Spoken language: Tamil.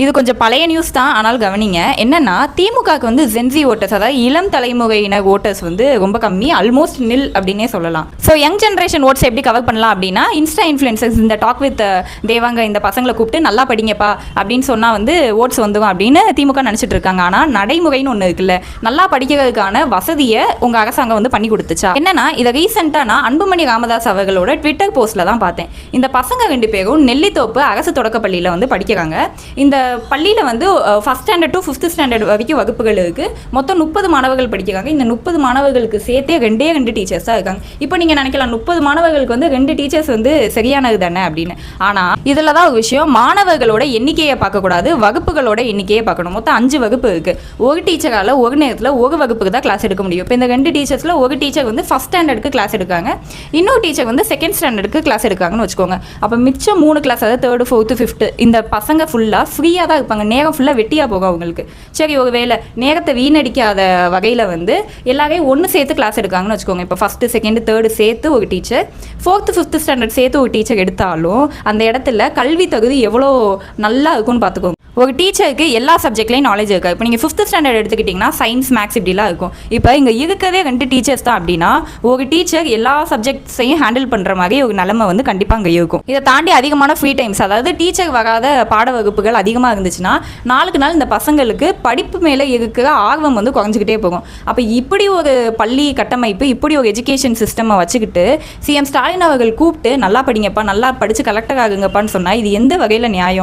இது கொஞ்சம் பழைய நியூஸ் தான், ஆனால் கவனிங்க. என்னன்னா திமுகவுக்கு வந்து ஜென்சி ஓட்டர்ஸ், அதாவது இளம் தலைமுறையினர் ஓட்டர்ஸ் வந்து ரொம்ப கம்மி, ஆல்மோஸ்ட் நில் அப்படின்னே சொல்லலாம். ஸோ யங் ஜென்ரேஷன் ஓட்ஸ் எப்படி கவர் பண்ணலாம் அப்படின்னா, இன்ஸ்டா இன்ஃப்ளூயன்சர்ஸ் இந்த டாக் வித் தேவாங்க இந்த பசங்களை கூப்பிட்டு நல்லா படிங்கப்பா அப்படின்னு சொன்னால் வந்து ஓட்ஸ் வந்துடும் அப்படின்னு திமுக நினச்சிட்டு இருக்காங்க. ஆனால் நடைமுறைன்னு ஒன்று இருக்குல்ல, நல்லா படிக்கிறதுக்கான வசதியை உங்கள் அரசாங்கம் வந்து பண்ணி கொடுத்துச்சா? என்னன்னா இதை ரீசெண்டாக நான் அன்புமணி ராமதாஸ் அவர்களோட ட்விட்டர் போஸ்ட்டில் தான் பார்த்தேன். இந்த பசங்க 2 பேரும் நெல்லித்தோப்பு அரசு தொடக்கப்பள்ளியில் வந்து படிக்கிறாங்க. இந்த பள்ளியில் வந்து first standard to 5th standard வரைக்கும் வகுப்புகள் இருக்குது. மொத்தம் 30 மாணவர்கள் படிக்கிறாங்க. இந்த 30 மாணவர்களுக்கு சேர்த்தே 2 டீச்சர்ஸ் தான் இருக்காங்க. இப்போ நீங்கள் நினைக்கலாம் 30 மாணவர்களுக்கு வந்து 2 டீச்சர்ஸ் வந்து சரியானது தானே அப்படின்னு. ஆனால் இதில் தான் ஒரு விஷயம், மாணவர்களோட எண்ணிக்கையை பார்க்கக்கூடாது, வகுப்புகளோட எண்ணிக்கையை பார்க்கணும். மொத்தம் 5 வகுப்பு இருக்குது. ஒரு டீச்சரால் ஒரு நேரத்தில் ஒரு வகுப்புக்கு தான் கிளாஸ் எடுக்க முடியும். இப்போ இந்த 2 டீச்சர்ஸில் ஒரு டீச்சர் வந்து ஃபஸ்ட் ஸ்டாண்டர்டுக்கு கிளாஸ் எடுக்காங்க, இன்னொரு டீச்சர் வந்து செகண்ட் ஸ்டாண்டர்டுக்கு கிளாஸ் எடுக்காங்கன்னு வச்சுக்கோங்க. அப்போ மிச்சம் 3 கிளாஸ், அதாவது 3rd 4th 5th இந்த பசங்க ஃபுல்லாக ஃப்ரீயாக தான் இருப்பாங்க. நேரம் ஃபுல்லாக வெட்டியாக போகும் அவங்களுக்கு. சரி, ஒரு வேளை நேரத்தை வீணடிக்காத வகையில் வந்து எல்லாரையும் ஒன்று சேர்த்து கிளாஸ் எடுக்காங்கன்னு வச்சுக்கோங்க. இப்போ 1st 2nd 3rd சேர்த்து ஒரு டீச்சர், 4th 5th ஸ்டாண்டர்ட் சேர்த்து ஒரு டீச்சர் எடுத்தாலும் அந்த இடத்துல கல்வி தகுதி எவ்வளோ நல்லா இருக்கும்னு பார்த்துக்கோங்க. ஒரு டீச்சருக்கு எல்லா சப்ஜெக்ட்லேயும் நாலேஜ் இருக்காது. இப்போ நீங்கள் 5th ஸ்டாண்டர்ட் எடுத்துக்கிட்டிங்கன்னா சயின்ஸ் மேக்ஸ் இப்படிலாம் இருக்கும். இப்போ இங்கே இருக்கவே 2 டீச்சர்ஸ் தான் அப்படின்னா ஒரு டீச்சர் எல்லா சப்ஜெக்ட்ஸையும் ஹேண்டில் பண்ணுற மாதிரி ஒரு நிலைமை வந்து கண்டிப்பாக அங்கே இருக்கும். இதை தாண்டி அதிகமான ஃப்ரீ டைம்ஸ், அதாவது டீச்சர் வராத பாட வகுப்புகள் அதிகமாக இருந்துச்சுன்னா நாளுக்கு நாள் இந்த பசங்களுக்கு படிப்பு மேலே இருக்கிற ஆர்வம் வந்து குறைஞ்சிக்கிட்டே போகும். அப்போ இப்படி ஒரு பள்ளி கட்டமைப்பு, இப்படி ஒரு எஜுகேஷன் சிஸ்டமை வச்சுக்கிட்டு சிஎம் ஸ்டாலின் அவர்கள் கூப்பிட்டு நல்லா படிங்கப்பா, நல்லா படித்து கலெக்டர் ஆகுங்கப்பான்னு சொன்னால் இது எந்த வகையில் நியாயம்?